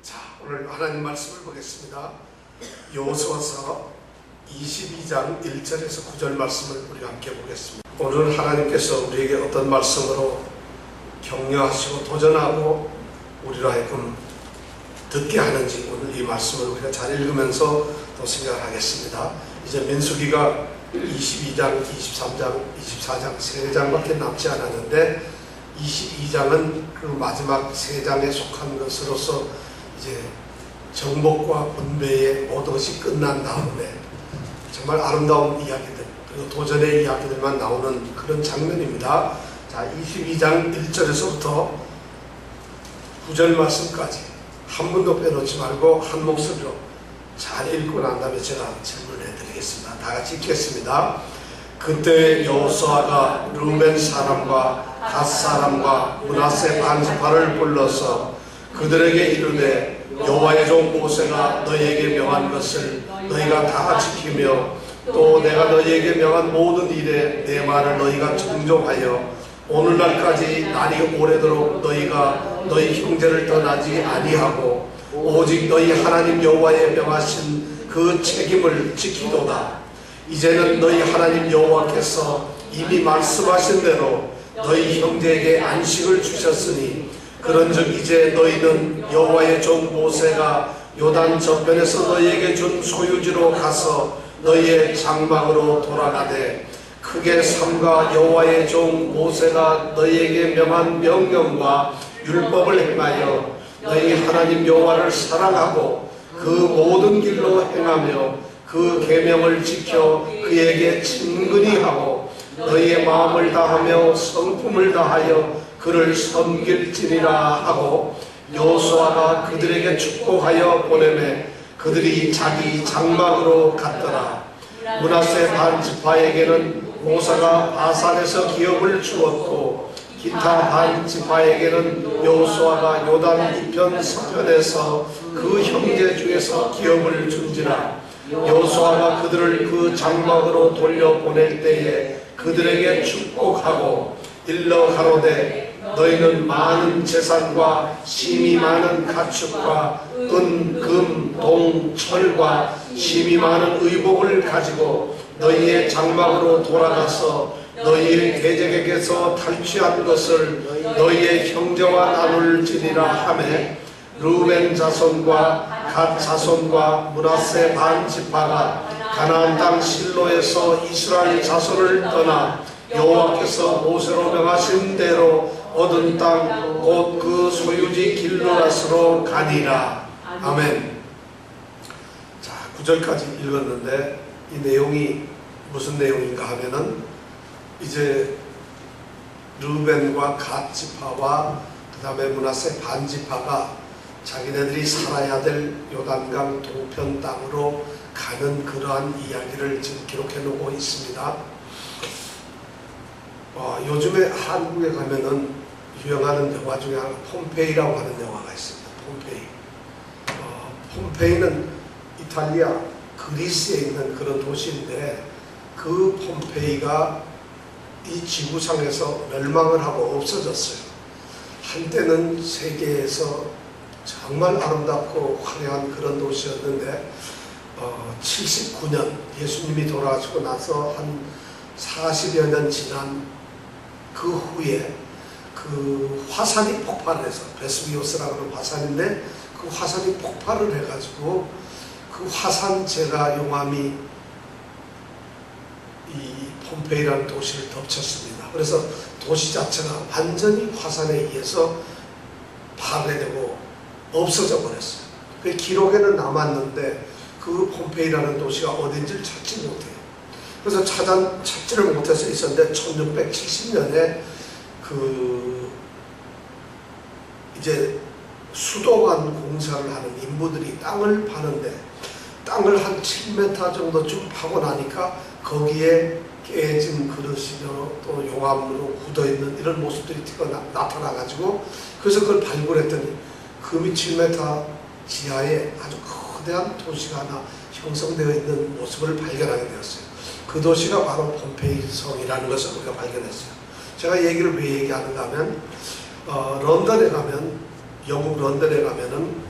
자, 오늘 하나님 말씀을 보겠습니다. 여호수아서 22장 1절에서 9절 말씀을 우리가 함께 보겠습니다. 오늘 하나님께서 우리에게 어떤 말씀으로 격려하시고 도전하고 우리로 하여금 듣게 하는지 오늘 이 말씀을 우리가 잘 읽으면서 또 생각을 하겠습니다. 이제 민수기가 22장, 23장, 24장 3장밖에 남지 않았는데 22장은 그 마지막 3장에 속한 것으로서 이제 정복과 분배의 모든 것이 끝난 다음에 정말 아름다운 이야기들 그리고 도전의 이야기들만 나오는 그런 장면입니다. 자, 22장 1절에서부터 9절 말씀까지 한 분도 빼놓지 말고 한 목소리로 잘 읽고 난 다음에 제가 질문해 드리겠습니다. 다 같이 읽겠습니다. 그때 여호수아가 르벤 사람과 갓 사람과 므낫세 반지파를 불러서 그들에게 이르되 여호와의 종 모세가 너희에게 명한 것을 너희가 다 지키며 또 내가 너희에게 명한 모든 일에 내 말을 너희가 청종하여 오늘날까지 날이 오래도록 너희가 너희 형제를 떠나지 아니하고 오직 너희 하나님 여호와의 명하신 그 책임을 지키도다. 이제는 너희 하나님 여호와께서 이미 말씀하신 대로 너희 형제에게 안식을 주셨으니 그런즉 이제 너희는 여호와의 종 모세가 요단 저편에서 너희에게 준 소유지로 가서 너희의 장막으로 돌아가되 크게 삼가 여호와의 종 모세가 너희에게 명한 명령과 율법을 행하여 너희 하나님 여호와를 사랑하고 그 모든 길로 행하며 그 계명을 지켜 그에게 친근히 하고 너희의 마음을 다하며 성품을 다하여 그를 섬길지니라 하고 여호수아가 그들에게 축복하여 보내매 그들이 자기 장막으로 갔더라. 므낫세 반지파에게는 모세가 바산에서 기업을 주었고 기타 반지파에게는 여호수아가 요단 이편 서편에서 그 형제 중에서 기업을 준지라. 여호수아가 그들을 그 장막으로 돌려보낼 때에 그들에게 축복하고 일러 가로되 너희는 많은 재산과 심히 많은 가축과 은, 금, 동, 철과 심히 많은 의복을 가지고 너희의 장막으로 돌아가서 너희의 대적에게서 탈취한 것을 너희의 형제와 나눌지니라 하매 르벤 자손과 갓 자손과 므낫세 반지파가 가나안 땅 실로에서 이스라엘 자손을 떠나 여호와께서 모세로 명하신 대로 얻은 땅 곧 그 소유지 길르앗으로 가니라. 아멘. 자, 9절까지 읽었는데 이 내용이 무슨 내용인가 하면은 이제 르벤과 갓 지파와 그 다음에 므낫세 반지파가 자기네들이 살아야 될 요단강 동편 땅으로 가는 그러한 이야기를 지금 기록해 놓고 있습니다. 요즘에 한국에 가면은 유행하는 영화 중에 하나 폼페이라고 하는 영화가 있습니다. 폼페이. 폼페이는 이탈리아 그리스에 있는 그런 도시인데 그 폼페이가 이 지구상에서 멸망을 하고 없어졌어요. 한때는 세계에서 정말 아름답고 화려한 그런 도시였는데 79년 예수님이 돌아가시고 나서 한 40여 년 지난 그 후에 그 화산이 폭발해서 베스비오스라고 하는 화산인데 그 화산이 폭발을 해가지고 그 화산재가 용암이 이 폼페이라는 도시를 덮쳤습니다. 그래서 도시 자체가 완전히 화산에 의해서 파괴되고 없어져 버렸어요. 그 기록에는 남았는데 그 폼페이라는 도시가 어딘지를 찾지 못해요. 그래서 찾지를 못해서 있었는데 1670년에 그 이제 수도관 공사를 하는 인부들이 땅을 파는데 땅을 한 7m 정도쯤 파고 나니까 거기에 깨진 그릇이며 또 용암으로 굳어있는 이런 모습들이 나타나가지고 그래서 그걸 발굴했더니 금이 7m 지하에 아주 거대한 도시가 하나 형성되어 있는 모습을 발견하게 되었어요. 그 도시가 바로 폼페이 성이라는 것을 우리가 발견했어요. 제가 얘기를 왜 얘기하는가 하면 런던에 가면 영국 런던에 가면은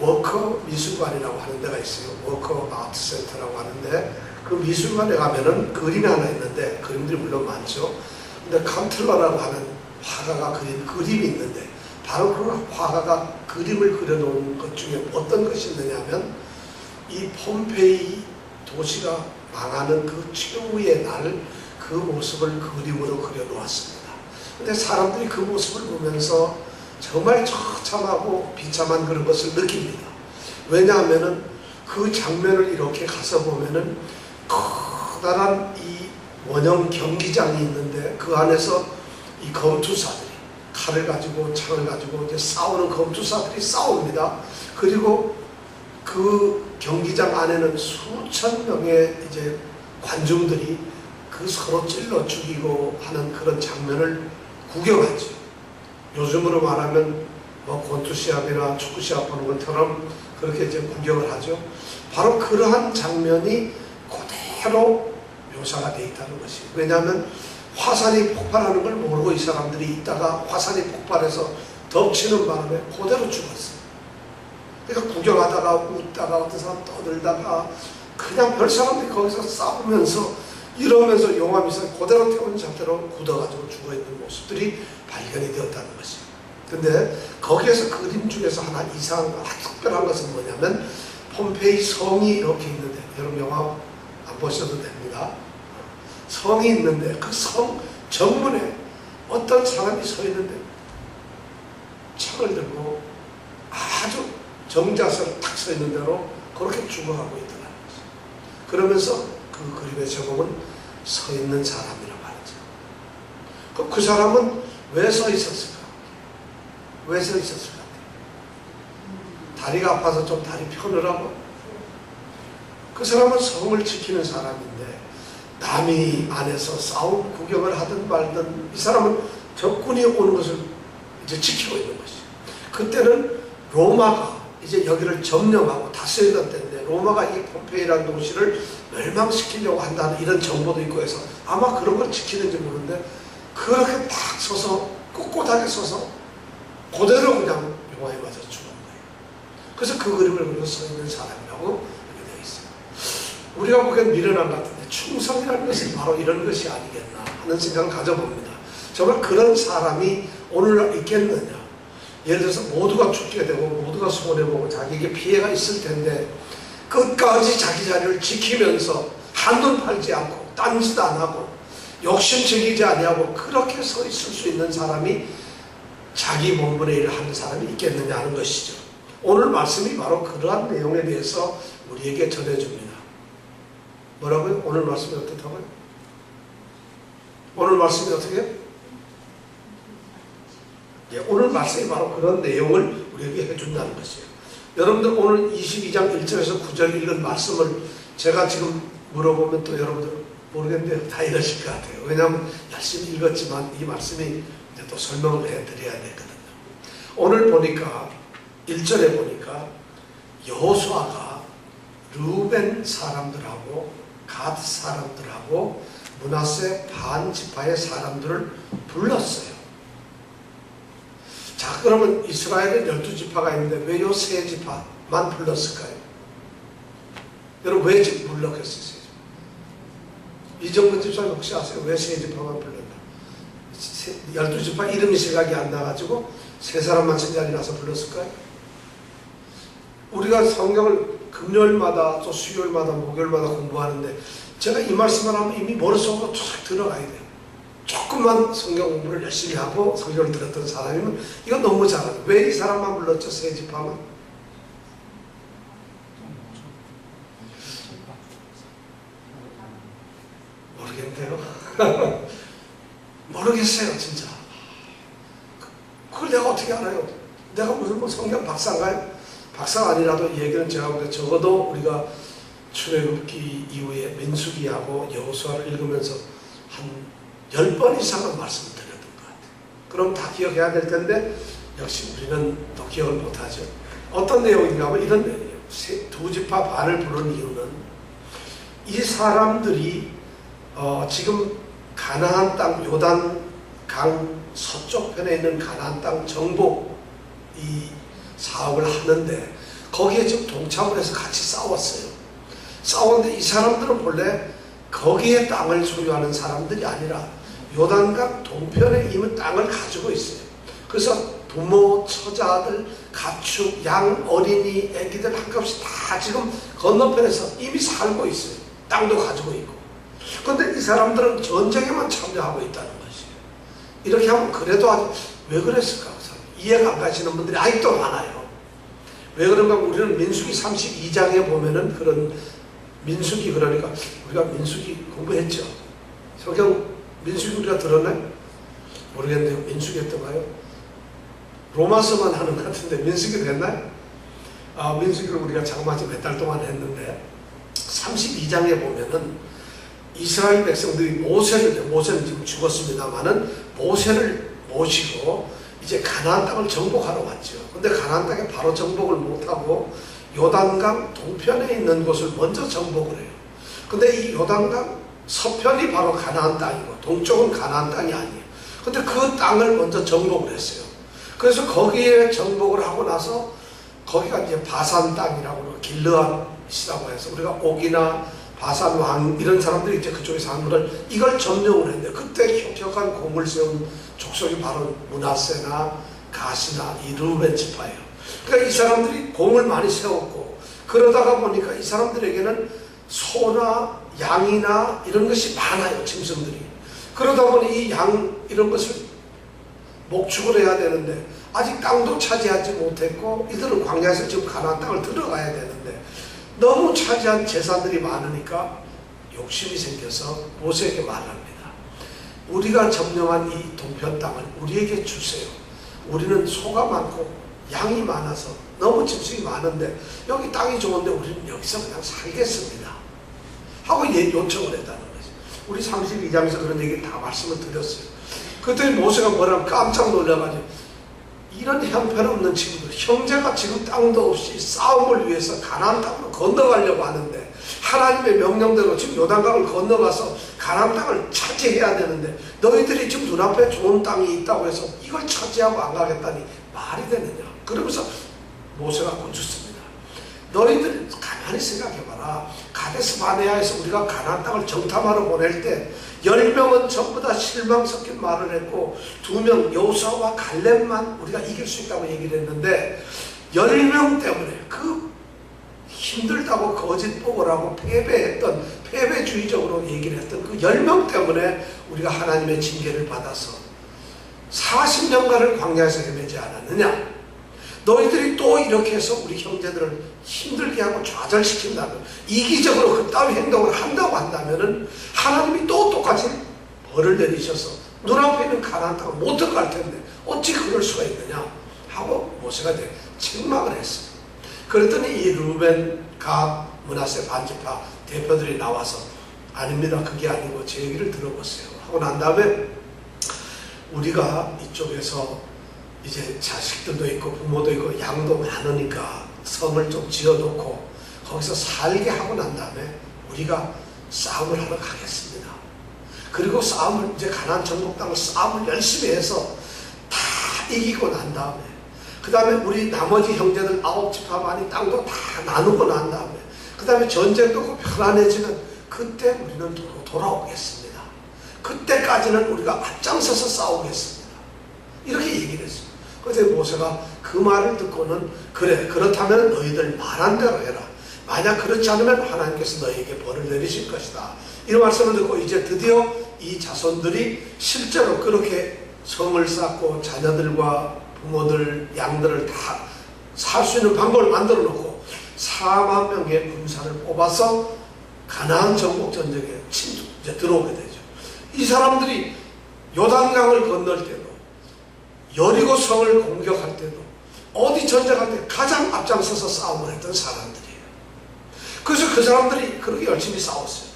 워커 미술관이라고 하는 데가 있어요. 워커 아트 센터라고 하는데 그 미술관에 가면은 그림이 하나 있는데 그림들이 물론 많죠. 근데 칸틀러라고 하는 화가가 그린 그림이 있는데 바로 그 화가가 그림을 그려놓은 것 중에 어떤 것이 있느냐 하면 이 폼페이 도시가 망하는 그 최후의 날 그 모습을 그림으로 그려놓았습니다. 근데 사람들이 그 모습을 보면서 정말 처참하고 비참한 그런 것을 느낍니다. 왜냐하면은 그 장면을 이렇게 가서 보면은 커다란 이 원형 경기장이 있는데 그 안에서 이 검투사들이 칼을 가지고 창을 가지고 이제 싸우는 검투사들이 싸웁니다. 그리고 그 경기장 안에는 수천 명의 이제 관중들이 그 서로 찔러 죽이고 하는 그런 장면을 구경하죠. 요즘으로 말하면 뭐 권투 시합이나 축구 시합 보는 것처럼 그렇게 이제 구경을 하죠. 바로 그러한 장면이 그대로 묘사가 되어 있다는 것이에요. 왜냐하면 화산이 폭발하는 걸 모르고 이 사람들이 있다가 화산이 폭발해서 덮치는 바람에 그대로 죽었어요. 그러니까 구경하다가 웃다가 어떤 사람 떠들다가 그냥 별 사람들이 거기서 싸우면서 이러면서 용암에서 그대로 태운 상태로 굳어가지고 죽어있는 모습들이 발견이 되었다는 것이에요. 근데 거기에서 그림 중에서 하나 이상한 특별한 것은 뭐냐면 폼페이 성이 이렇게 있는데 여러분 영화 안 보셔도 됩니다. 성이 있는데 그 성 정문에 어떤 사람이 서 있는데 창을 들고 아주 정자세로 탁 서 있는 대로 그렇게 죽어가고 있더라는 거죠. 그러면서 그 그림의 제목은 서 있는 사람이라고 하죠. 그 사람은 왜 서 있었을까? 왜 서 있었을까? 다리가 아파서 좀 다리 펴느라고? 그 사람은 성을 지키는 사람인데 남이 안에서 싸움 구경을 하든 말든 이 사람은 적군이 오는 것을 이제 지키고 있는 것이죠. 그때는 로마가 이제 여기를 점령하고 다스리던 때인데 로마가 이 폼페이라는 도시를 멸망시키려고 한다는 이런 정보도 있고 해서 아마 그런 걸 지키는지 모르는데 그렇게 딱 서서 꿋꿋하게 서서 그대로 그냥 용암에 맞아 죽은 거예요. 그래서 그 그림을 그리고 서 있는 사람이라고 이렇게 되어 있어요. 우리가 보기엔 미련한 것 같은데 충성이라는 것은 바로 이런 것이 아니겠나 하는 생각을 가져봅니다. 정말 그런 사람이 오늘날 있겠느냐. 예를 들어서 모두가 죽게 되고 모두가 손해보고 자기에게 피해가 있을 텐데 끝까지 자기 자리를 지키면서 한눈 팔지 않고 딴짓 안 하고 욕심적이지 아니하고 그렇게 서 있을 수 있는 사람이 자기 몸분의 일을 하는 사람이 있겠느냐 하는 것이죠. 오늘 말씀이 바로 그러한 내용에 대해서 우리에게 전해줍니다. 뭐라고요? 오늘 말씀이 어떻다고요? 오늘 말씀이 어떻게 해요? 예, 오늘 말씀이 바로 그런 내용을 우리에게 해준다는 것이에요. 여러분들 오늘 22장 1절에서 9절 읽은 말씀을 제가 지금 물어보면 또 여러분들 모르겠는데 다 이러실 것 같아요. 왜냐하면 열심히 읽었지만 이 말씀이 이제 또 설명을 해드려야 되거든요. 오늘 보니까 1절에 보니까 여호수아가 르우벤 사람들하고 갓 사람들하고 므낫세 반 지파의 사람들을 불렀어요. 자, 그러면 이스라엘에 12지파가 있는데 왜 요 3지파만 불렀을까요? 여러분 왜 불렀겠어요? 이정근 집사님 혹시 아세요? 왜 3지파만 불렀나? 12지파 이름이 생각이 안 나가지고 3사람만 생각이 나서 불렀을까요? 우리가 성경을 금요일마다 또 수요일마다 목요일마다 공부하는데 제가 이 말씀을 하면 이미 머릿속으로 쫙 들어가야 돼요. 조금만 성경 공부를 열심히 하고 성경을 들었던 사람이면 이거 너무 잘하죠. 왜 이 사람만 불렀죠? 3지파만? 모르겠네요. 모르겠어요 진짜. 그걸 내가 어떻게 알아요? 내가 무슨 뭐 성경 박사인가요? 박사가 아니라도 이 얘기는 제가 보기에 적어도 우리가 출애굽기 이후에 민수기하고 여호수아를 읽으면서 한 10번 이상은 말씀을 드렸던 것 같아요. 그럼 다 기억해야 될 텐데 역시 우리는 또 기억을 못하죠. 어떤 내용인가 하면 이런 내용이에요. 2지파 반을 부른 이유는 이 사람들이 지금 가나안 땅 요단강 서쪽 편에 있는 가나안 땅 정복 이 사업을 하는데 거기에 지금 동참을 해서 같이 싸웠어요. 싸웠는데 이 사람들은 본래 거기에 땅을 소유하는 사람들이 아니라 요단강 동편에 이미 땅을 가지고 있어요. 그래서 부모, 처자들, 가축, 양, 어린이, 애기들 한값이 다 지금 건너편에서 이미 살고 있어요. 땅도 가지고 있고. 그런데 이 사람들은 전쟁에만 참여하고 있다는 것이에요. 이렇게 하면 그래도 아주 왜 그랬을까? 이해가 안 가시는 분들이 아직도 많아요. 왜 그런가? 우리는 민수기 32장에 보면은 그런 민수기, 그러니까 우리가 민수기 공부했죠. 성경 민수기 우리가 들었나요? 모르겠는데 민수기 했던가요? 로마서만 하는 것 같은데 민수기 됐나요? 민수기를 우리가 장마치 몇 달 동안 했는데 32장에 보면은 이스라엘 백성들이 모세는 지금 죽었습니다만은 모세를 모시고 이제 가나안 땅을 정복하러 왔죠. 근데 가나안 땅에 바로 정복을 못하고 요단강 동편에 있는 곳을 먼저 정복을 해요. 근데 이 요단강 서편이 바로 가나안 땅이고 동쪽은 가나안 땅이 아니에요. 근데 그 땅을 먼저 정복을 했어요. 그래서 거기에 정복을 하고 나서 거기가 이제 바산 땅이라고 길르앗이라고 해서 우리가 옥이나 바산 왕 이런 사람들이 이제 그쪽에 사는 걸 이걸 점령을 했는데 그때 혁혁한 공을 세운 족속이 바로 므낫세나 가시나 이 르우벤 지파예요. 그러니까 이 사람들이 공을 많이 세웠고 그러다가 보니까 이 사람들에게는 소나 양이나 이런 것이 많아요. 짐승들이. 그러다 보니 이 양 이런 것을 목축을 해야 되는데 아직 땅도 차지하지 못했고 이들은 광야에서 지금 가나안 땅을 들어가야 되는데 너무 차지한 재산들이 많으니까 욕심이 생겨서 모세에게 말합니다. 우리가 점령한 이 동편 땅을 우리에게 주세요. 우리는 소가 많고 양이 많아서 너무 짐승이 많은데 여기 땅이 좋은데 우리는 여기서 그냥 살겠습니다 하고 요청을 했다는 거죠. 우리 32장에서 그런 얘기 다 말씀을 드렸어요. 그랬더니 모세가 뭐라면 깜짝 놀라가지고 이런 형편없는 친구들, 형제가 지금 땅도 없이 싸움을 위해서 가나안 땅으로 건너가려고 하는데 하나님의 명령대로 지금 요단강을 건너가서 가나안 땅을 차지해야 되는데 너희들이 지금 눈앞에 좋은 땅이 있다고 해서 이걸 차지하고 안 가겠다니 말이 되느냐. 그러면서 모세가 곤죽습니다. 너희들 가만히 생각해봐라. 가데스 바네아에서 우리가 가나안 땅을 정탐하러 보낼 때 10명은 전부 다 실망 섞인 말을 했고 2명 여호수아와 갈렙만 우리가 이길 수 있다고 얘기를 했는데 10명 때문에 그 힘들다고 거짓 보고라고 패배했던 패배주의적으로 얘기를 했던 그 10명 때문에 우리가 하나님의 징계를 받아서 40년간을 광야에서 헤매지 않았느냐. 너희들이 또 이렇게 해서 우리 형제들을 힘들게 하고 좌절시킨다면 이기적으로 그따위 행동을 한다고 한다면은 하나님이 또 똑같이 벌을 내리셔서 눈앞에 있는 가나안 땅을 못 들어갈 텐데 어찌 그럴 수가 있느냐 하고 모세가 이제 책망을 했어요. 그랬더니 이 르우벤, 갓, 므낫세 반지파 대표들이 나와서 아닙니다. 그게 아니고 제 얘기를 들어보세요 하고 난 다음에 우리가 이쪽에서 이제 자식들도 있고 부모도 있고 양도 많으니까 성을 좀 지어놓고 거기서 살게 하고 난 다음에 우리가 싸움을 하러 가겠습니다. 그리고 싸움을 이제 가나안 정복 땅을 싸움을 열심히 해서 다 이기고 난 다음에 그 다음에 우리 나머지 형제들 9지파만이 땅도 다 나누고 난 다음에 그 다음에 전쟁도 없고 편안해지면 그때 우리는 돌아오겠습니다. 그때까지는 우리가 앞장서서 싸우겠습니다. 이렇게 얘기를 했습니다. 그래서 모세가 그 말을 듣고는 그래 그렇다면 너희들 말한 대로 해라. 만약 그렇지 않으면 하나님께서 너희에게 벌을 내리실 것이다. 이런 말씀을 듣고 이제 드디어 이 자손들이 실제로 그렇게 성을 쌓고 자녀들과 부모들 양들을 다 살 수 있는 방법을 만들어 놓고 4만 명의 군사를 뽑아서 가나안 정복 전쟁에 이제 들어오게 되죠. 이 사람들이 요단강을 건널 때도 여리고 성을 공격할 때도 어디 전쟁할 때 가장 앞장서서 싸움을 했던 사람들이에요. 그래서 그 사람들이 그렇게 열심히 싸웠어요.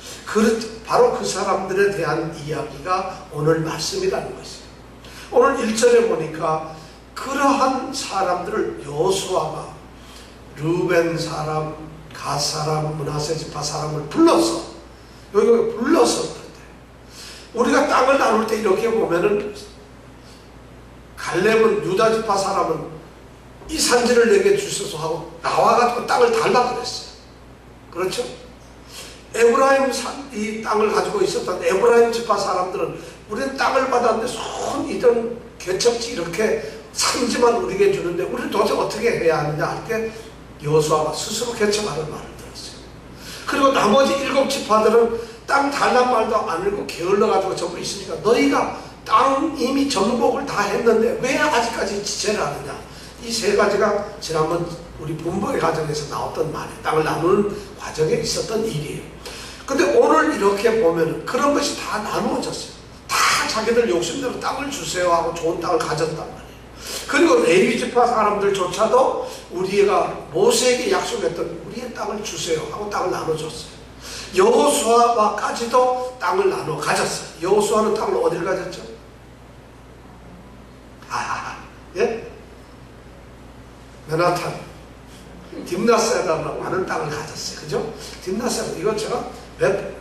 바로 그 사람들에 대한 이야기가 오늘 말씀이라는 것이에요. 오늘 1절에 보니까 그러한 사람들을 여호수아가 르우벤 사람, 갓 사람, 므낫세 지파 사람을 불러서 여기 불러서 그런데 우리가 땅을 나눌 때 이렇게 보면은 갈렙은 유다 지파 사람은 이 산지를 내게 주소서 하고 나와가지고 땅을 달라고 그랬어요. 그렇죠? 에브라임 이 땅을 가지고 있었던 에브라임 지파 사람들은 우리는 땅을 받았는데 손 이런 개척지 이렇게 산지만 우리에게 주는데 우리는 도대체 어떻게 해야 하느냐 할 때 여호수아가 스스로 개척하는 말을 들었어요. 그리고 나머지 7지파들은 땅 달란 말도 안 읽고 게을러가지고 전부 있으니까 너희가 땅 이미 정복을 다 했는데 왜 아직까지 지체를 하느냐. 이 세 가지가 지난번 우리 분봉의 과정에서 나왔던 말이에요. 땅을 나누는 과정에 있었던 일이에요. 근데 오늘 이렇게 보면 그런 것이 다 나누어졌어요. 다 자기들 욕심대로 땅을 주세요 하고 좋은 땅을 가졌단 말이에요. 그리고 레위지파 사람들조차도 우리가 모세에게 약속했던 우리의 땅을 주세요 하고 땅을 나눠줬어요. 여호수아와까지도 땅을 나눠 가졌어요. 여호수아는 땅을 어디를 가졌죠? 예? 메나탄, 딥나세라라고 하는 땅을 가졌어요. 그죠? 딥나세라, 이거 제가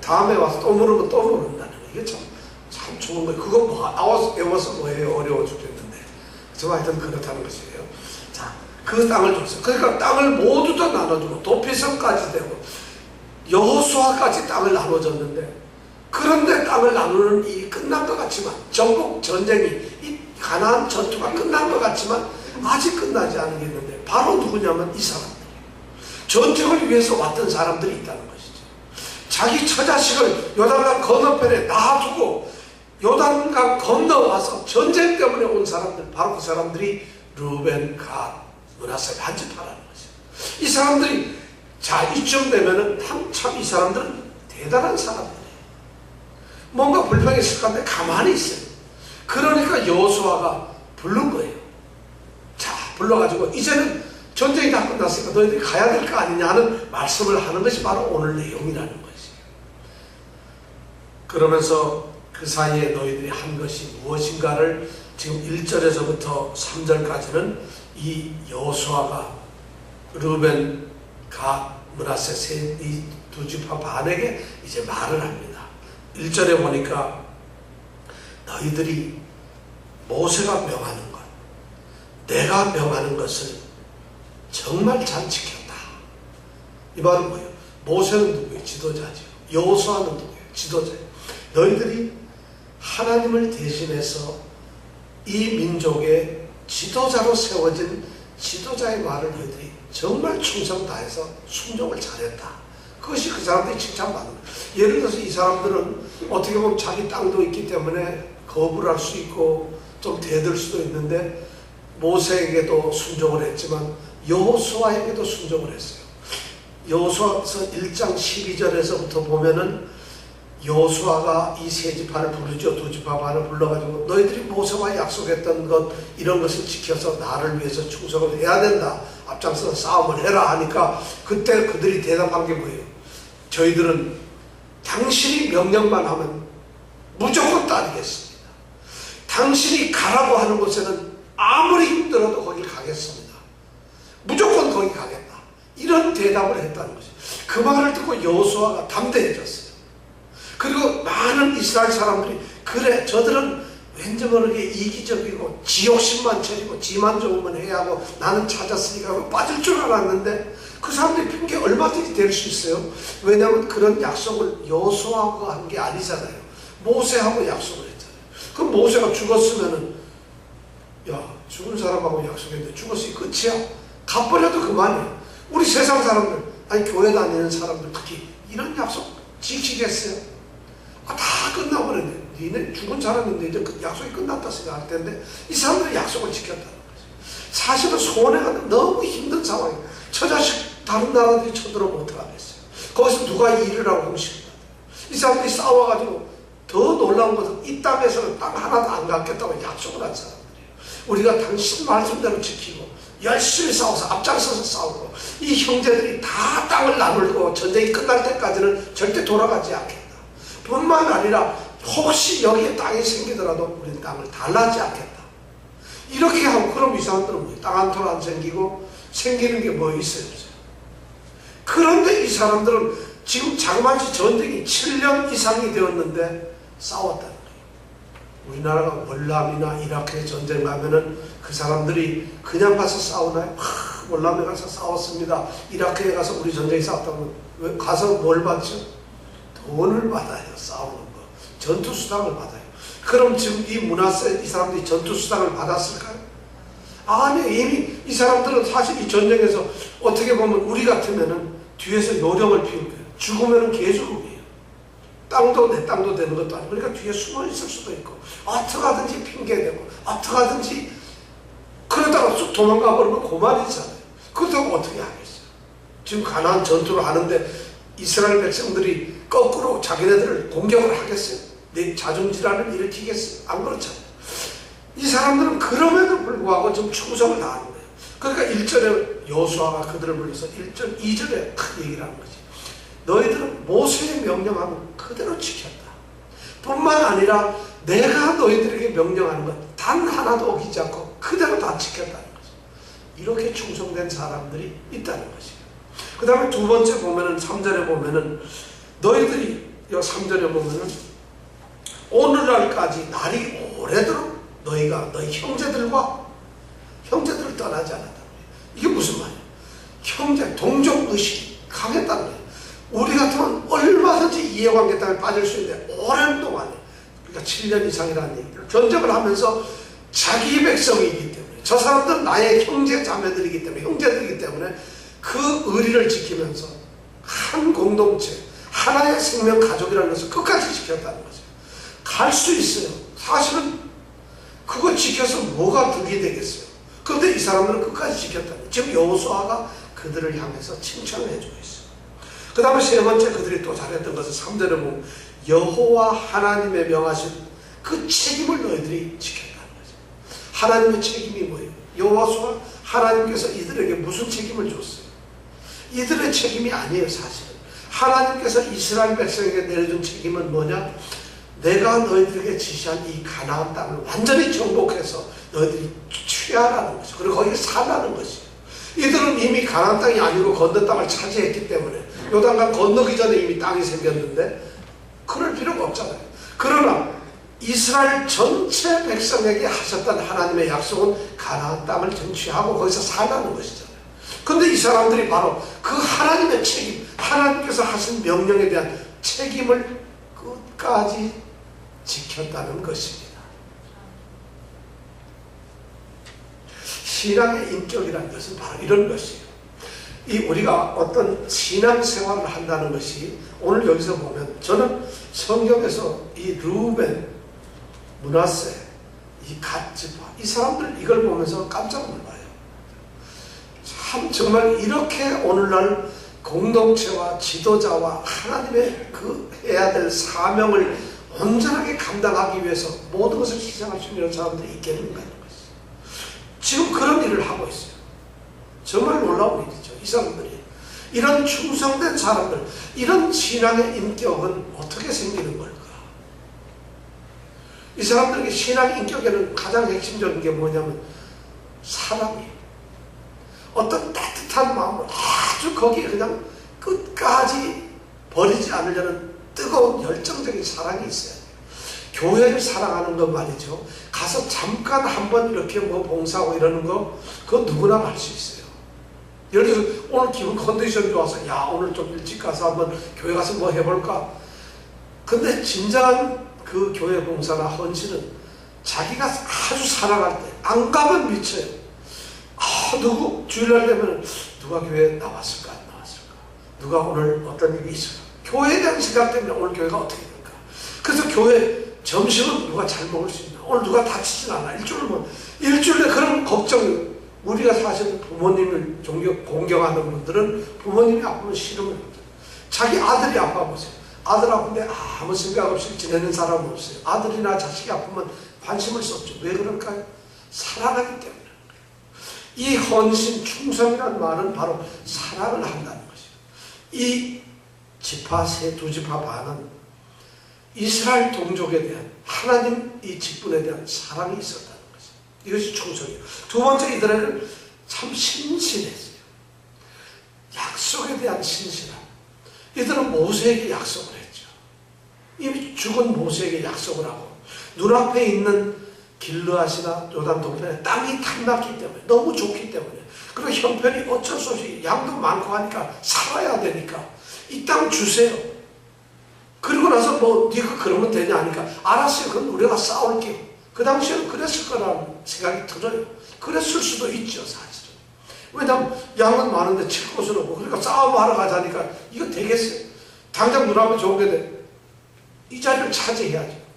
다음에 와서 또 물으면 또 모른다는 거. 이게 참 좋은 거예요. 그거 뭐, 외워서 뭐예요? 어려워 죽겠는데. 저 하여튼 그렇다는 것이에요. 자, 그 땅을 줬어요. 그러니까 땅을 모두 다 나눠주고, 도피성까지 되고, 여호수아까지 땅을 나눠줬는데, 그런데 땅을 나누는 일이 끝난 것 같지만, 전국 전쟁이, 이 가나안 전투가 끝난 것 같지만, 아직 끝나지 않은 게 있는데, 바로 누구냐면 이 사람들. 전쟁을 위해서 왔던 사람들이 있다는 것이죠. 자기 처자식을 요단강 건너편에 놔두고 요단강 건너와서 전쟁 때문에 온 사람들, 바로 그 사람들이 루벤, 갓, 므낫세 반집하라는 것이죠. 이 사람들이 자 이쯤 되면은 참 이 사람들은 대단한 사람들이에요. 뭔가 불평했을 건데 가만히 있어요. 그러니까 여호수아가 부른 거예요. 자, 불러가지고 이제는 전쟁이 다 끝났으니까 너희들이 가야 될 거 아니냐 하는 말씀을 하는 것이 바로 오늘 내용이라는 것이에요. 그러면서 그 사이에 너희들이 한 것이 무엇인가를 지금 1절에서부터 3절까지는 이 여호수아가 르벤, 갓, 므낫세 이 두 지파 반에게 이제 말을 합니다. 1절에 보니까 너희들이 모세가 명하는 것, 내가 명하는 것을 정말 잘 지켰다. 이 말은 뭐예요? 모세는 누구예요? 지도자죠. 여호수아는 누구예요? 지도자예요. 너희들이 하나님을 대신해서 이 민족의 지도자로 세워진 지도자의 말을 너희들이 정말 충성 다해서 순종을 잘했다. 그것이 그 사람들이 칭찬받는 거예요. 예를 들어서 이 사람들은 어떻게 보면 자기 땅도 있기 때문에 거부를 할 수 있고 좀 대들 수도 있는데 모세에게도 순종을 했지만 여호수아에게도 순종을 했어요. 여호수아서 1장 12절에서부터 보면은 여호수아가 이 세 지파를 부르죠. 두 지파 반을 불러가지고 너희들이 모세와 약속했던 것 이런 것을 지켜서 나를 위해서 충성을 해야 된다. 앞장서서 싸움을 해라 하니까 그때 그들이 대답한 게 뭐예요? 저희들은 당신이 명령만 하면 무조건 따르겠습니다. 당신이 가라고 하는 곳에는 아무리 힘들어도 거길 가겠습니다. 무조건 거기 가겠다. 이런 대답을 했다는 것이죠. 그 말을 듣고 여호수아가 담대해졌어요. 그리고 많은 이스라엘 사람들이 그래 저들은 왠지 모르게 이기적이고 지욕심만 차리고 지만 좋으면 해야 하고 나는 찾았으니까 빠질 줄 알았는데 그 사람들이 핑계 얼마든지 될 수 있어요. 왜냐하면 그런 약속을 여호수아하고 한 게 아니잖아요. 모세하고 약속을 했잖아요. 그럼 모세가 죽었으면은 야 죽은 사람하고 약속했는데 죽었으니 끝이야. 가버려도 그만이에요. 우리 세상 사람들 아니 교회 다니는 사람들 특히 이런 약속 지키겠어요? 다 끝나버렸네. 니네 죽은 사람인데 이제 그 약속이 끝났다 생각할 텐데 이 사람들이 약속을 지켰다는 거죠. 사실은 손해가 너무 힘든 상황이에요. 처자식 다른 나라들이 쳐들어 못하겠어요. 거기서 누가 일을 하고 공식을 이 사람들이 싸워가지고 더 놀라운 것은 이 땅에서는 땅 하나도 안 갖겠다고 약속을 한 사람들이에요. 우리가 당신 말씀대로 지키고 열심히 싸워서 앞장서서 싸우고 이 형제들이 다 땅을 나누고 전쟁이 끝날 때까지는 절대 돌아가지 않겠다. 뿐만 아니라 혹시 여기에 땅이 생기더라도 우리는 땅을 달라지 않겠다. 이렇게 하고 그럼 이 사람들은 뭐 땅 한 톨 안 생기고 생기는 게 뭐 있어요? 그런데 이 사람들은 지금 장마치 전쟁이 7년 이상이 되었는데 싸웠다는 거예요. 우리나라가 월남이나 이라크에 전쟁 가면은 그 사람들이 그냥 가서 싸우나요? 월남에 가서 싸웠습니다. 이라크에 가서 우리 전쟁에 싸웠다면 왜 가서 뭘 받죠? 돈을 받아요. 싸우는 거. 전투수당을 받아요. 그럼 지금 이 문하세 이 사람들이 전투수당을 받았을까요? 아니, 이미 이 사람들은 사실 이 전쟁에서 어떻게 보면 우리 같으면은 뒤에서 요령을 피울 거예요. 죽으면은 개죽음이에요. 땅도 내 땅도 되는 것도 아니고, 그러니까 뒤에 숨어 있을 수도 있고, 어떻게 하든지 핑계대고, 어떻게 하든지 그러다가 쑥 도망가 버리면 고만이잖아요. 그렇다고 어떻게 하겠어요? 지금 가나안 전투를 하는데 이스라엘 백성들이 거꾸로 자기네들을 공격을 하겠어요? 내 자존질환을 일으키겠어요? 안 그렇잖아요. 이 사람들은 그럼에도 불구하고 좀 충성을 다하는 거예요. 그러니까 1절에 여호수아가 그들을 불러서 1절, 2절에 큰 얘기를 하는 거지. 너희들은 모세의 명령하면 그대로 지켰다. 뿐만 아니라 내가 너희들에게 명령하는 것 단 하나도 어기지 않고 그대로 다 지켰다는 거죠. 이렇게 충성된 사람들이 있다는 것이에요. 그 다음에 두 번째 보면은 3절에 보면은 너희들이 3절에 보면은 오늘날까지 날이 오래도록 너희가 너희 형제들을 떠나지 않았다. 이게 무슨 말이야? 형제 동족의식이 강했다는 거예요. 우리 같으면 얼마든지 이해관계 때문에 빠질 수 있는데 오랜 동안에, 그러니까 7년 이상이라는 얘기를 전쟁을 하면서 자기 백성이기 때문에, 저 사람들은 나의 형제 자매들이기 때문에, 형제들이기 때문에 그 의리를 지키면서 한 공동체, 하나의 생명 가족이라는 것을 끝까지 지켰다는 거죠. 갈 수 있어요. 사실은 그거 지켜서 뭐가 득이 되겠어요. 그런데 이 사람들은 끝까지 지켰다는 거예요. 지금 여호수아가 그들을 향해서 칭찬을 해주고 있어요. 그 다음에 세 번째 그들이 또 잘했던 것은 3절에 보면 여호와 하나님의 명하신 그 책임을 너희들이 지켰다는 거죠. 하나님의 책임이 뭐예요? 여호수아 하나님께서 이들에게 무슨 책임을 줬어요? 이들의 책임이 아니에요. 사실은 하나님께서 이스라엘 백성에게 내려준 책임은 뭐냐? 내가 너희들에게 지시한 이 가나안 땅을 완전히 정복해서 너희들이 취하라는 것이죠. 그리고 거기에 살라는 것이에요. 이들은 이미 가나안 땅이 아니고 건너 땅을 차지했기 때문에 요단강 건너기 전에 이미 땅이 생겼는데 그럴 필요가 없잖아요. 그러나 이스라엘 전체 백성에게 하셨던 하나님의 약속은 가나안 땅을 쟁취하고 거기서 살라는 것이잖아요. 그런데 이 사람들이 바로 그 하나님의 책임, 하나님께서 하신 명령에 대한 책임을 끝까지 지켰다는 것입니다. 신앙의 인격이라는 것은 바로 이런 것이에요. 이 우리가 어떤 신앙생활을 한다는 것이 오늘 여기서 보면, 저는 성경에서 이 르우벤, 므낫세, 이 갓지파, 이 사람들 이걸 보면서 깜짝 놀라요. 참 정말 이렇게 오늘날 공동체와 지도자와 하나님의 그 해야 될 사명을 온전하게 감당하기 위해서 모든 것을 희생할 수 있는 사람들이 있겠는가 하는 것이죠. 지금 그런 일을 하고 있어요. 정말 놀라운 일이죠. 이 사람들이, 이런 충성된 사람들, 이런 신앙의 인격은 어떻게 생기는 걸까? 이 사람들에게 신앙 인격에는 가장 핵심적인 게 뭐냐면 사랑이에요. 어떤 따뜻한 마음을 아주 거기에 그냥 끝까지 버리지 않으려는 뜨거운 열정적인 사랑이 있어야 돼요. 교회를 사랑하는 건 말이죠. 가서 잠깐 한번 이렇게 뭐 봉사하고 이러는 거, 그거 누구나 할 수 있어요. 예를 들어서 오늘 기분 컨디션 좋아서 야 오늘 좀 일찍 가서 한번 교회 가서 뭐 해볼까. 근데 진정한 그 교회 봉사나 헌신은 자기가 아주 사랑할 때 안 가면 미쳐요. 누구 주일날 되면 누가 교회에 나왔을까 안 나왔을까, 누가 오늘 어떤 일이 있을까, 교회에 대한 생각 때문에 오늘 교회가 어떻게 될까. 그래서 교회 점심은 누가 잘 먹을 수 있나, 오늘 누가 다치진 않아, 일주일에 그런 걱정. 우리가 사실 부모님을 공경하는 분들은 부모님이 아프면 싫으면 자기 아들이 아파보세요. 아들 아픈데 아무 생각 없이 지내는 사람은 없어요. 아들이나 자식이 아프면 관심을 쏟죠. 왜 그럴까요? 사랑하기 때문에. 이 헌신, 충성이라는 말은 바로 사랑을 한다는 것이에요. 이 지파, 두 지파 반은 이스라엘 동족에 대한 하나님 이 직분에 대한 사랑이 있었다는 것이에요. 이것이 충성이에요. 두 번째, 이들은 참 신실했어요. 약속에 대한 신실함. 이들은 모세에게 약속을 했죠. 이미 죽은 모세에게 약속을 하고 눈앞에 있는 길르앗이나 요단 동편에 땅이 탐났기 때문에, 너무 좋기 때문에, 그리고 형편이 어쩔 수 없이 양도 많고 하니까 살아야 되니까 이 땅 주세요. 그리고 나서 뭐 네가 그러면 되냐 하니까 알았어요. 그럼 우리가 싸울게요. 그 당시에는 그랬을 거라는 생각이 들어요. 그랬을 수도 있죠, 사실은. 왜냐하면 양은 많은데 칠 곳은 없고, 그러니까 싸움하러 가자니까 이거 되겠어요? 당장 눈앞에 좋은 게 돼. 이 자리를 차지해야죠.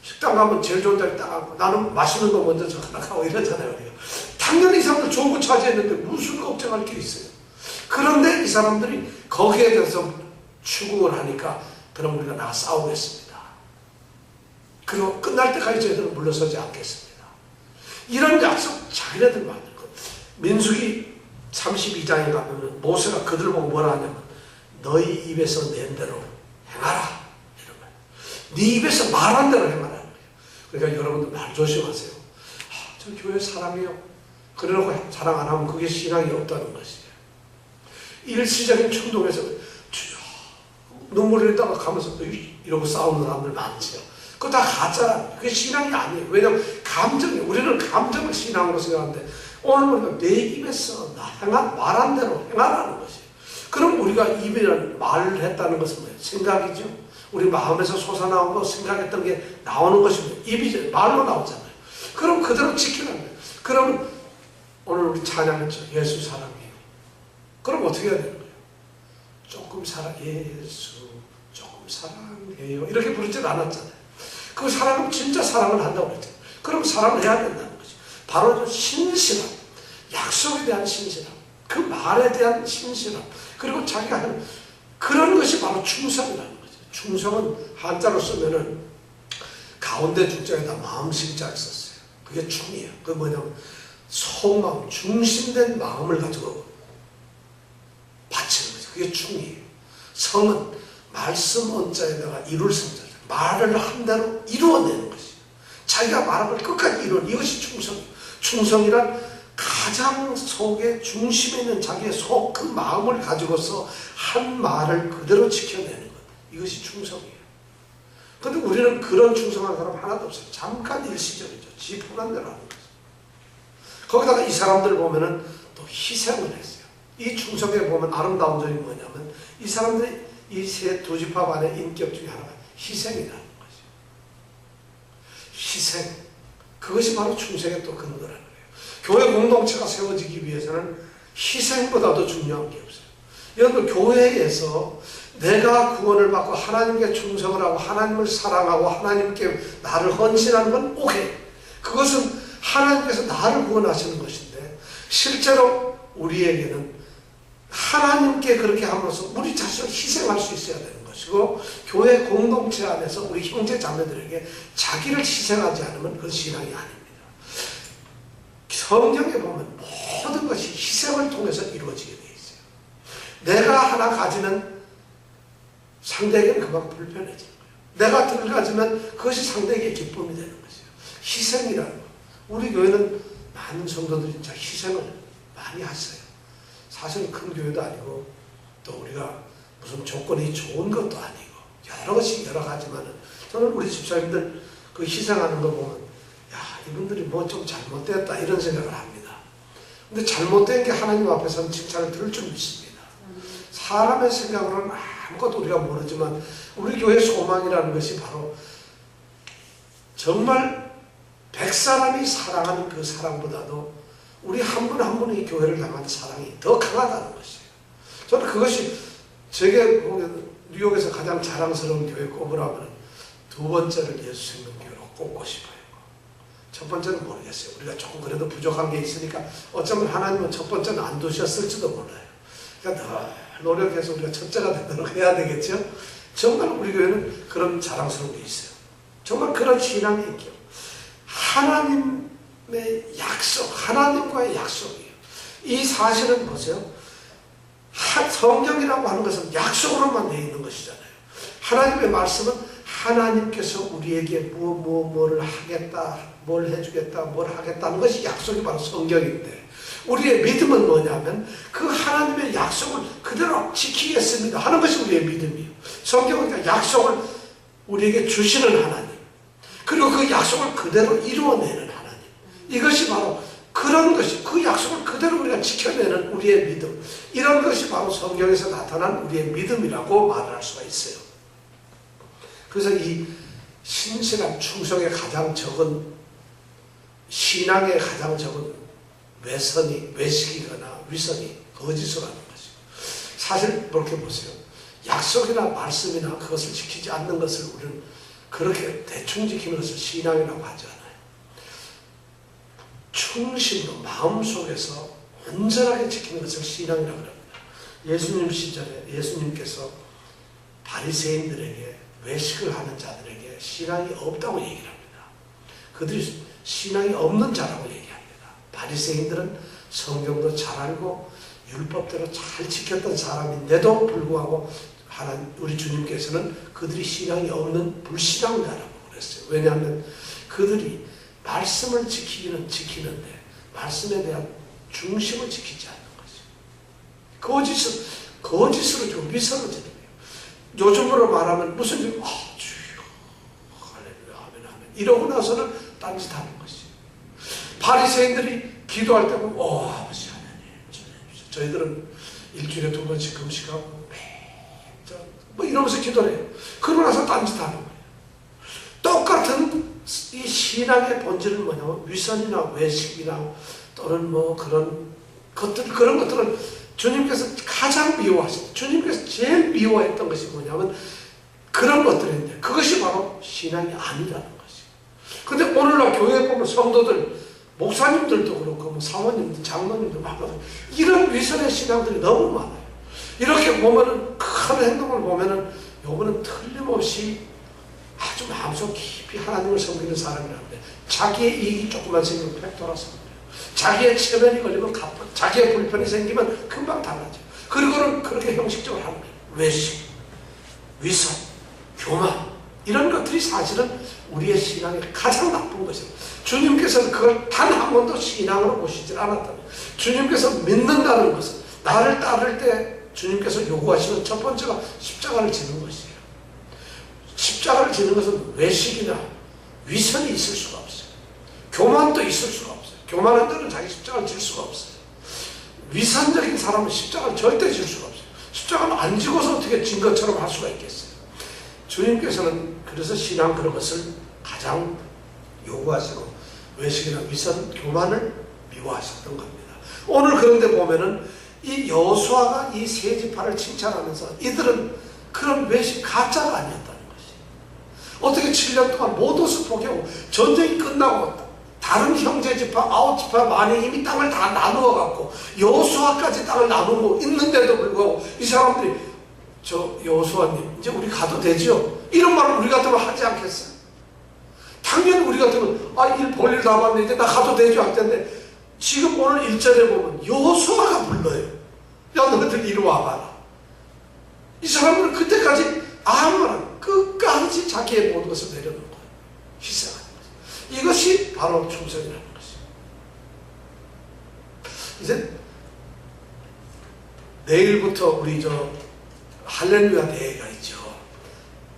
식당 가면 제일 좋은 자리 딱 하고, 나는 맛있는 거 먼저 전화하고 이러잖아요, 우리가. 당연히 이 사람들 좋은 거 차지했는데 무슨 걱정할 게 있어요. 그런데 이 사람들이 거기에 대해서 추궁을 하니까, 그럼 우리가 나가 싸우겠습니다. 그리고 끝날 때까지 저희들은 물러서지 않겠습니다. 이런 약속 자기네들 만들고, 민수기 32장에 가면 모세가 그들 보고 뭐라 하냐면, 너희 입에서 낸 대로 행하라, 이런 거예요. 네 입에서 말한 대로 행하라는 거예요. 그러니까 여러분들 말 조심하세요. 저 교회 사랑해요. 그러고 사랑 안 하면 그게 신앙이 없다는 것이에요. 일시적인 충동에서 눈물 흘리다가 가면서 또 이러고 싸우는 사람들 많지요. 그거 다 가짜라. 그게 신앙이 아니에요. 왜냐하면 우리는 감정을 신앙으로 생각하는데, 오늘 우리가 내 입에서 말한 대로 행하라는 것이에요. 그럼 우리가 입이라는 말을 했다는 것은 뭐예요? 생각이죠. 우리 마음에서 솟아나온 거, 생각했던 게 나오는 것이면 입이죠. 말로 나오잖아요. 그럼 그대로 지키라는 거예요. 그럼 오늘 우리 찬양했죠. 예수 사랑해요. 그럼 어떻게 해야 되는 거예요? 조금 예수 조금 사랑해요. 이렇게 부르지는 않았잖아요. 그 사랑은 진짜 사랑을 한다고 그랬잖아요. 그럼 사랑을 해야 된다는 거죠. 바로 신실함, 약속에 대한 신실함, 그 말에 대한 신실함, 그리고 자기가 하는 그런 것이 바로 충성이라는 거죠. 충성은 한자로 쓰면은 가운데 중자에다 마음심자를 썼어요. 그게 충이에요. 그게 뭐냐면 속마음, 중심된 마음을 가지고 바치는 거죠. 그게 충이에요. 성은 말씀 언자에다가 이룰 성자죠. 말을 한 대로 이루어내는 것이에요. 자기가 말한 걸 끝까지 이루는, 이것이 충성이에요. 충성이란 가장 속의 중심에 있는 자기의 속 그 마음을 가지고서 한 말을 그대로 지켜내는 것, 이것이 충성이에요. 그런데 우리는 그런 충성한 사람 하나도 없어요. 잠깐 일시적이죠. 지 편한 대로 하는 거죠. 거기다가 이 사람들 보면은 또 희생을 했어요. 이 충성에 보면 아름다운 점이 뭐냐면, 이 사람들이 이 두 지파반의 인격 중에 하나가 희생이라는 거죠. 희생, 그것이 바로 충성의 또 근거라는 거예요. 교회 공동체가 세워지기 위해서는 희생보다도 중요한 게 없어요. 여러분, 교회에서 내가 구원을 받고 하나님께 충성을 하고 하나님을 사랑하고 하나님께 나를 헌신하는 건 오케이. 그것은 하나님께서 나를 구원하시는 것인데, 실제로 우리에게는 하나님께 그렇게 함으로써 우리 자신을 희생할 수 있어야 되는 것이고, 교회 공동체 안에서 우리 형제 자매들에게 자기를 희생하지 않으면 그건 신앙이 아닙니다. 성경에 보면 모든 것이 희생을 통해서 이루어지게 되어 있어요. 내가 하나 가지면 상대에게는 그만큼 불편해지는 거예요. 내가 둘 가지면 그것이 상대에게 기쁨이 되는 것이에요. 희생이라는 거. 우리 교회는 많은 성도들이 진짜 희생을 많이 하세요. 사실 큰 교회도 아니고, 또 우리가 무슨 조건이 좋은 것도 아니고, 여러 것이 여러 가지만은, 저는 우리 집사님들 그 희생하는 거 보면, 야, 이분들이 뭐 좀 잘못됐다, 이런 생각을 합니다. 근데 잘못된 게 하나님 앞에서는 칭찬을 들을 줄 믿습니다. 사람의 생각으로는 아무것도 우리가 모르지만, 우리 교회 소망이라는 것이 바로 정말 100사람이 사랑하는 그 사랑보다도 우리 한 분 한 분이 교회를 향한 사랑이 더 강하다는 것이에요. 저는 그것이 제게 뉴욕에서 가장 자랑스러운 교회 꼽으라면 두 번째를 예수 생명교회로 꼽고 싶어요. 첫 번째는 모르겠어요. 우리가 조금 그래도 부족한 게 있으니까 어쩌면 하나님은 첫 번째는 안 두셨을지도 몰라요. 그러니까 늘 노력해서 우리가 첫째가 되도록 해야 되겠죠. 정말 우리 교회는 그런 자랑스러운 게 있어요. 정말 그런 신앙이 있죠. 하나님의 약속, 하나님과의 약속이에요. 이 사실은 보세요. 성경이라고 하는 것은 약속으로만 되어 있는 것이잖아요. 하나님의 말씀은 하나님께서 우리에게 뭐를 하겠다, 뭘 해주겠다, 뭘 하겠다는 것이 약속이 바로 성경인데, 우리의 믿음은 뭐냐면 그 하나님의 약속을 그대로 지키겠습니다 하는 것이 우리의 믿음이에요. 성경은 약속을 우리에게 주시는 하나님, 그 그리고 그 약속을 그대로 이루어내는 하나님. 이것이 바로 그런 것이, 그 약속을 그대로 우리가 지켜내는 우리의 믿음. 이런 것이 바로 성경에서 나타난 우리의 믿음이라고 말을 할 수가 있어요. 그래서 이 신실한 충성의 가장 적은, 신앙의 가장 적은 외식이거나 위선이 거짓을 하는 것이고, 사실 그렇게 보세요. 약속이나 말씀이나 그것을 지키지 않는 것을 우리는 그렇게 대충 지키는 것을 신앙이라고 하지 않아요. 충심으로 마음속에서 온전하게 지키는 것을 신앙이라고 합니다. 예수님 시절에 예수님께서 바리새인들에게, 외식을 하는 자들에게 신앙이 없다고 얘기를 합니다. 그들이 신앙이 없는 자라고 얘기합니다. 바리새인들은 성경도 잘 알고 율법대로 잘 지켰던 사람인데도 불구하고 우리 주님께서는 그들이 신앙이 없는 불신앙자라고 그랬어요. 왜냐하면 그들이 말씀을 지키기는 지키는데 말씀에 대한 중심을 지키지 않는 거죠. 거짓으로 좀 위선을 지는 거예요. 요즘으로 말하면 무슨 일, 주여, 할렐루야, 아멘, 아멘. 이러고 나서는 딴짓하는 것이죠. 바리새인들이 기도할 때 보면, 아버지 하나님, 저희들은 일주일에 2번씩 금식하고 뭐 이러면서 기도를 해요. 그러고 나서 딴짓하는 거예요. 똑같은 이 신앙의 본질은 뭐냐면 위선이나 외식이나 또는 뭐 그런 것들은 주님께서 가장 미워하셨어요. 주님께서 제일 미워했던 것이 뭐냐면 그런 것들인데 그것이 바로 신앙이 아니라는 것이에요. 근데 오늘날 교회에 보면 성도들, 목사님들도 그렇고 뭐 사모님들, 장로님들 막 이런 위선의 신앙들이 너무 많아요. 이렇게 보면은 큰 행동을 보면은 요거는 틀림없이 아주 마음속 깊이 하나님을 섬기는 사람이라는데 자기의 이익이 조금만 생기면 팩 돌아서 자기의 체면이 걸리면 갚아, 자기의 불편이 생기면 금방 달라져. 그리고는 그렇게 형식적으로 하는 거예요. 외식, 위선, 교만 이런 것들이 사실은 우리의 신앙의 가장 나쁜 것이에요. 주님께서는 그걸 단 한 번도 신앙으로 보시질 않았다면 주님께서 믿는다는 것은 나를 따를 때 주님께서 요구하시는 첫 번째가 십자가를 지는 것이에요. 십자가를 지는 것은 외식이나 위선이 있을 수가 없어요. 교만도 있을 수가 없어요. 교만한 자는 자기 십자가를 질 수가 없어요. 위선적인 사람은 십자가를 절대 질 수가 없어요. 십자가는 안 지고서 어떻게 진 것처럼 할 수가 있겠어요. 주님께서는 그래서 신앙 그런 것을 가장 요구하시고 외식이나 위선, 교만을 미워하셨던 겁니다. 오늘 그런데 보면은 이 여호수아가 이 세 지파를 칭찬하면서 이들은 그런 외식 가짜가 아니었다는 것이. 어떻게 7년 동안 모두수 포기하고 전쟁이 끝나고 다른 형제 지파 9지파 만이 이미 땅을 다 나누어 갖고 여호수아까지 땅을 나누고 있는데도 불구하고 이 사람들이 여호수아님 이제 우리 가도 되죠? 이런 말을 우리 같으면 하지 않겠어요? 당연히 우리 같으면 일 볼 일 다 봤네 이제 나 가도 되죠 할 텐데 지금 오늘 1절에 보면 여호수아가 불러요. 야 너희들 이리 와봐라. 이 사람들은 그때까지 아무런 끝까지 자기의 모든 것을 내려놓은 거예요. 희생하는 거예요. 이것이 바로 충성이라는 것이에요. 이제 내일부터 우리 할렐루야 대회가 있죠.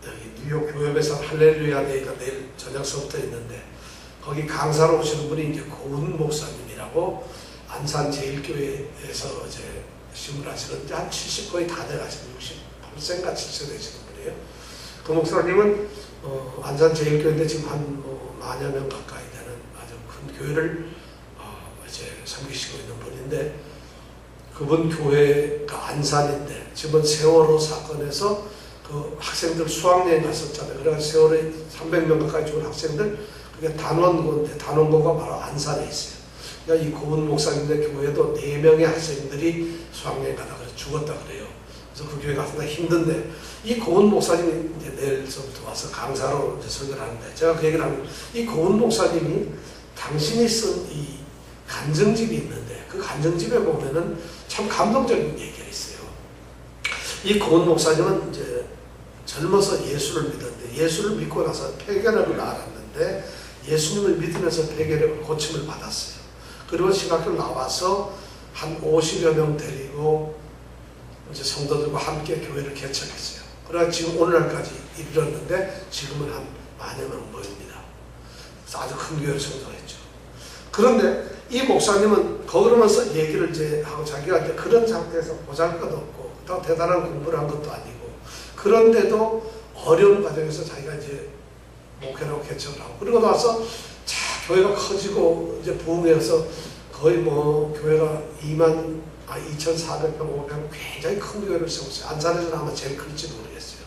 여기 뉴욕 교회에서 할렐루야 대회가 내일 저녁 서부터 있는데 거기 강사로 오시는 분이 이제 고은 목사님이라고 안산 제일교회에서 이제 신문하시는 한 70 거의 다 돼가시는 68세인가 70세 되시는 분이에요. 그 목사님은 안산 제일교회인데 지금 한 만여 명 가까이 되는 아주 큰 교회를 이제 섬기시고 있는 분인데 그분 교회가 안산인데 지금 세월호 사건에서 그 학생들 수학여행 갔었잖아요. 그래서 세월호에 300명 가까이 죽은 학생들 그게 단원고인데 단원고가 바로 안산에 있어요. 그러니까 이 고은 목사님의 교회도 4명의 학생들이 수학여행 가다가 죽었다 그래요. 그래서 그 교회가 상당히 힘든데 이 고은 목사님이 이제 내일서부터 와서 강사로 이제 설교를 하는데 제가 그 얘기를 하면 이 고은 목사님이 당신이 쓴 이 간증집이 있는데 그 간증집에 보면은 참 감동적인 얘기가 있어요. 이 고은 목사님은 이제 젊어서 예수를 믿었는데 예수를 믿고 나서 폐결핵을 앓았는데 예수님을 믿으면서 폐결핵 고침을 받았어요. 그리고 신학교를 나와서 한 50여 명 데리고 이제 성도들과 함께 교회를 개척했어요. 그래서 지금 오늘날까지 이르렀는데 지금은 한 만여 명 모입니다. 아주 큰 교회를 성장했죠. 그런데 이 목사님은 거기로면서 얘기를 이제 하고 자기가 이제 그런 상태에서 보잘것없고 또 대단한 공부를 한 것도 아니고 그런데도 어려운 과정에서 자기가 이제 목회라고 개척을 하고 그러고 나서 자 교회가 커지고 이제 부흥해서 거의 뭐 교회가 2,400명, 500명 굉장히 큰 교회를 세웠어요. 안산에서는 아마 제일 클지도 모르겠어요.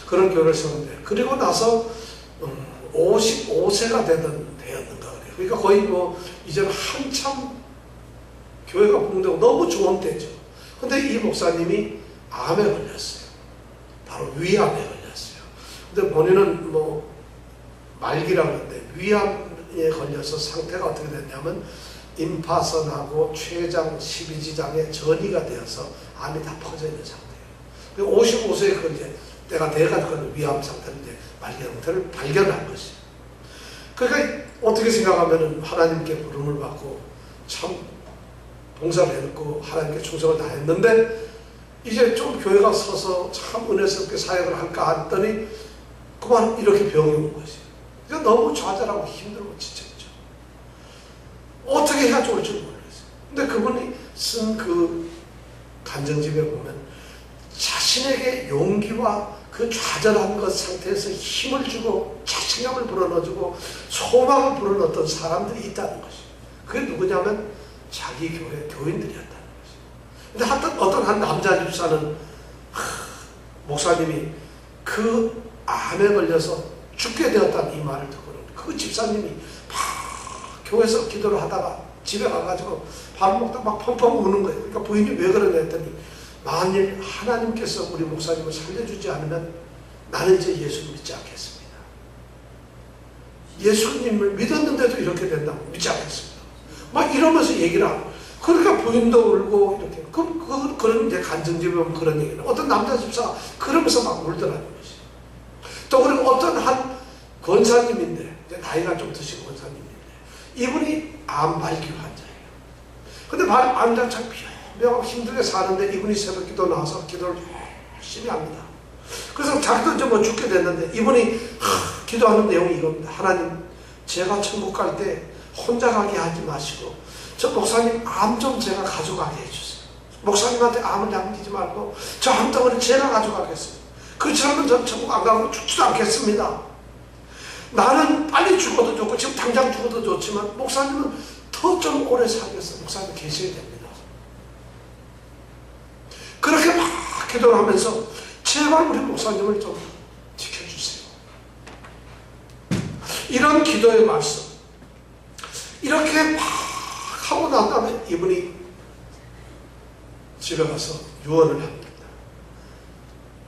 그런 교회를 세웠는데 그리고 나서 55세가 되었는가 그래요. 그러니까 거의 뭐 이제는 한참 교회가 부흥되고 너무 좋은 때죠. 근데 이 목사님이 암에 걸렸어요. 바로 위암에 걸렸어요. 근데 본인은 뭐 말기라고 하는데 위암에 걸려서 상태가 어떻게 됐냐면 임파선하고 췌장, 12지장에 전이가 되어서 암이 다 퍼져 있는 상태예요. 55세에 그 이제 때가 돼가지고 위암 상태를 이제 말기 상태를 발견한 것이에요. 그러니까 어떻게 생각하면 하나님께 부름을 받고 참 봉사를 해놓고 하나님께 충성을 다했는데 이제 좀 교회가 서서 참 은혜스럽게 사역을 할까 했더니 그만 이렇게 병이 온 것이에요. 그러니까 너무 좌절하고 힘들고 지쳤죠. 어떻게 해야 좋을지 모르겠어요. 근데 그분이 쓴 그 간증집에 보면 자신에게 용기와 그 좌절한 것 상태에서 힘을 주고 자신감을 불어넣어주고 소망을 불어넣었던 사람들이 있다는 것이에요. 그게 누구냐면 자기 교회 교인들이었다는 것이에요. 근데 하여튼 어떤 한 남자 집사는 목사님이 그 암에 걸려서 죽게 되었다는 이 말을 듣고는 그 집사님이 교회에서 기도를 하다가 집에 가가지고 밥을 먹다가 막 펑펑 우는 거예요. 그러니까 부인이 왜 그러냐 했더니 만일 하나님께서 우리 목사님을 살려주지 않으면 나는 이제 예수를 믿지 않겠습니다. 예수님을 믿었는데도 이렇게 된다고 믿지 않겠습니다. 막 이러면서 얘기를 하고 그러니까 부인도 울고 이렇게 그런 이제 간증집에 보면 그런 얘기를 어떤 남자 집사가 그러면서 막 울더라는 것이. 또 그리고 어떤 한 권사님인데 이제 나이가 좀 드신 권사님인데 이분이 암 말기 환자예요. 근데 암자 참 비명하고 힘들게 사는데 이분이 새벽 기도 나와서 기도를 열심히 합니다. 그래서 자기도 이제 뭐 죽게 됐는데 이분이 기도하는 내용이 이겁니다. 하나님, 제가 천국 갈 때 혼자 가게 하지 마시고 저 목사님 암 좀 제가 가져가게 해주세요. 목사님한테 암을 남기지 말고 저 암 덩어리 제가 가져가겠습니다. 그렇지않으면 전 천국 안 가고 죽지도 않겠습니다. 나는 빨리 죽어도 좋고 지금 당장 죽어도 좋지만 목사님은 더 좀 오래 살겠어요. 목사님 계셔야 됩니다. 그렇게 막 기도를 하면서 제발 우리 목사님을 좀 지켜주세요. 이런 기도의 말씀 이렇게 막 하고 난 다음에 이분이 집에 가서 유언을 합니다.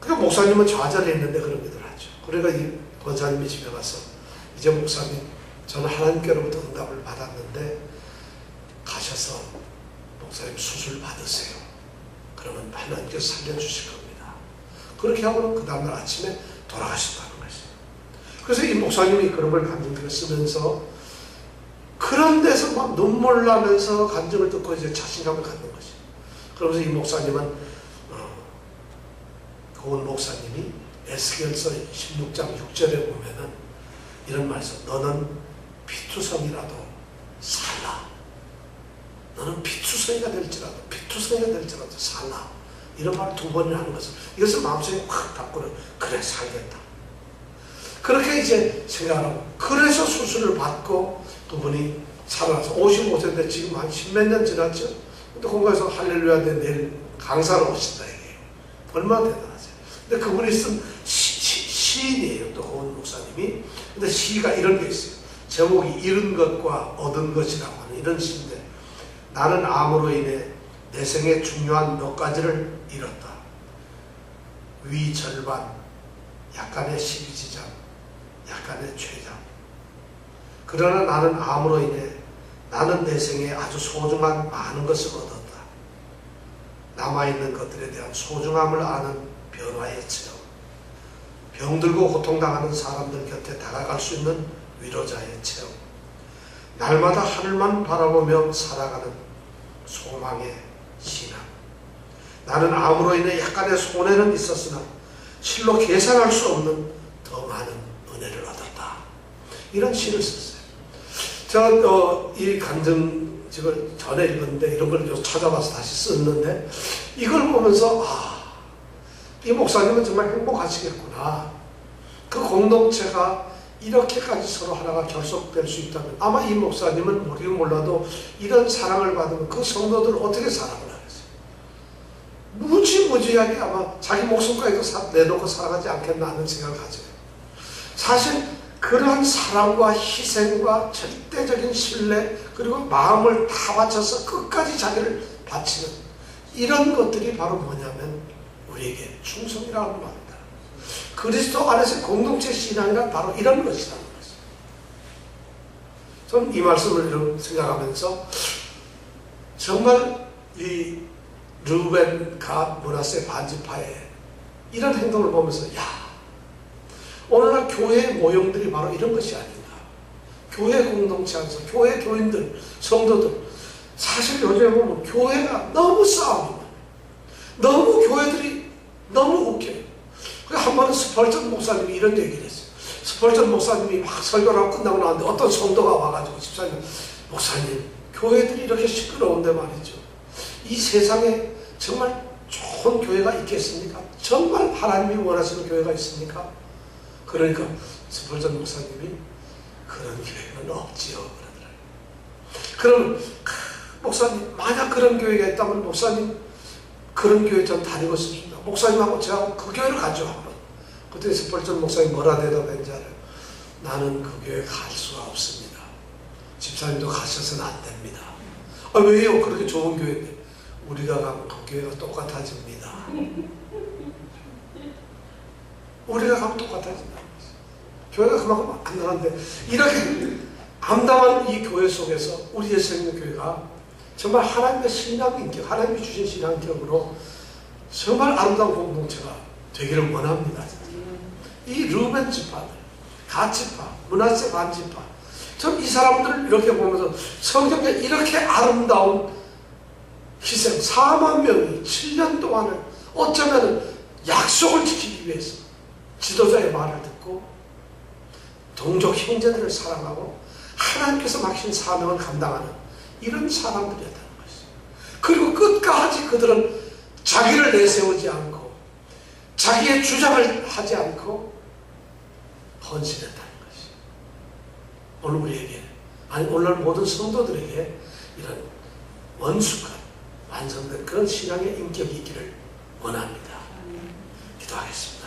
그러니까 목사님은 좌절했는데 그런 기도를 하죠. 그러니까 이 권사님이 집에 가서 이제 목사님 저는 하나님께로부터 응답을 받았는데 가셔서 목사님 수술 받으세요. 그러면 하나님께서 살려주실 겁니다. 그렇게 하고는 그 다음날 아침에 돌아가신다는 것이에요. 그래서 이 목사님이 그런 걸 간증을 쓰면서 그런 데서 막 눈물 나면서 간증을 듣고 이제 자신감을 갖는 것이에요. 그러면서 이 목사님은 고은 목사님이 에스겔서 16장 6절에 보면은 이런 말씀, 너는 피투성이라도 살라. 너는 피투성이가 될지라도 살라. 이런 말을 2번이나 하는 것을 이것을 마음속에 확 담고는 그래 살겠다. 그렇게 이제 생각하고 그래서 수술을 받고 그분이 살아나서 55세인데 지금 한 10몇 년 지났죠. 근데 공가에서 할렐루야 대 내일 강사로 오신다 이게요. 얼마나 대단하세요. 근데 그분이 쓴 시인이에요. 또 고은 목사님이. 근데 시가 이런 게 있어요. 제목이 잃은 것과 얻은 것이라고 하는 이런 시인데 나는 암으로 인해 내 생의 중요한 몇 가지를 잃었다. 위 절반, 약간의 12지장, 약간의 췌장. 그러나 나는 암으로 인해 나는 내 생에 아주 소중한 많은 것을 얻었다. 남아있는 것들에 대한 소중함을 아는 변화의 체험. 병들고 고통당하는 사람들 곁에 다가갈 수 있는 위로자의 체험. 날마다 하늘만 바라보며 살아가는 소망의 신앙. 나는 암으로 인해 약간의 손해는 있었으나 실로 계산할 수 없는 더 많은 은혜를 얻었다. 이런 시를 썼어요. 이 간증집을 전에 읽었는데 이런 걸 찾아봐서 다시 썼는데 이걸 보면서 이 목사님은 정말 행복하시겠구나. 그 공동체가 이렇게까지 서로 하나가 결속될 수 있다면 아마 이 목사님은 모르긴 몰라도 이런 사랑을 받으면 그 성도들을 어떻게 사랑을 하겠어요? 무지무지하게 아마 자기 목숨까지도 내놓고 살아가지 않겠나 하는 생각을 가져요. 사실 그러한 사랑과 희생과 절대적인 신뢰 그리고 마음을 다 바쳐서 끝까지 자기를 바치는 이런 것들이 바로 뭐냐면 우리에게 충성이라는 말입니다. 그리스도 안에서 공동체 신앙이란 바로 이런 것이라는 것이죠. 저는 이 말씀을 생각하면서 정말 이 르우벤, 갓, 므낫세 반지파의 이런 행동을 보면서 오늘날 교회의 모형들이 바로 이런 것이 아닌가. 교회 공동체 안에서 교회 교인들, 성도들 사실 요즘에 보면 교회가 너무 싸움이 많아요. 너무 교회들이 너무 웃겨요. 한 번은 스펄전 목사님이 이런 얘기를 했어요. 스펄전 목사님이 막 설교를 하고 끝나고 나왔는데 어떤 성도가 와가지고 집사님, 목사님 교회들이 이렇게 시끄러운데 말이죠. 이 세상에 정말 좋은 교회가 있겠습니까? 정말 하나님이 원하시는 교회가 있습니까? 그러니까 스펄전 목사님이 그런 교회는 없지요 그러더라고요. 그럼 목사님 만약 그런 교회가 있다면 목사님 그런 교회 전 다니고 싶습니다. 목사님하고 저하고 그 교회를 가죠 한번. 그때 스펄전 목사님 뭐라 대답했는지 알아요? 나는 그 교회 갈 수가 없습니다. 집사님도 가셔서는 안 됩니다. 왜요? 그렇게 좋은 교회인데. 우리가 가면 그 교회가 똑같아집니다. 우리가 가면 똑같아진다. 교회가 그만큼 안 나는데 이렇게 암담한 이 교회 속에서 우리의 생명 교회가 정말 하나님의 신앙 인격, 하나님이 주신 신앙 인격으로 정말 아름다운 공동체가 되기를 원합니다. 이 르우벤 지파들, 갓 지파, 므낫세 반 지파, 전 이 사람들을 이렇게 보면서 성경에 이렇게 아름다운 희생, 4만 명이 7년 동안을 어쩌면 약속을 지키기 위해서 지도자의 말을 듣고 동족 형제들을 사랑하고 하나님께서 맡긴 사명을 감당하는 이런 사람들이었다는 것이죠. 그리고 끝까지 그들은 자기를 내세우지 않고 자기의 주장을 하지 않고 헌신했다는 것이죠. 오늘 우리에게, 아니 오늘 모든 성도들에게 이런 원숙한 완성된 그런 신앙의 인격이 있기를 원합니다. 기도하겠습니다.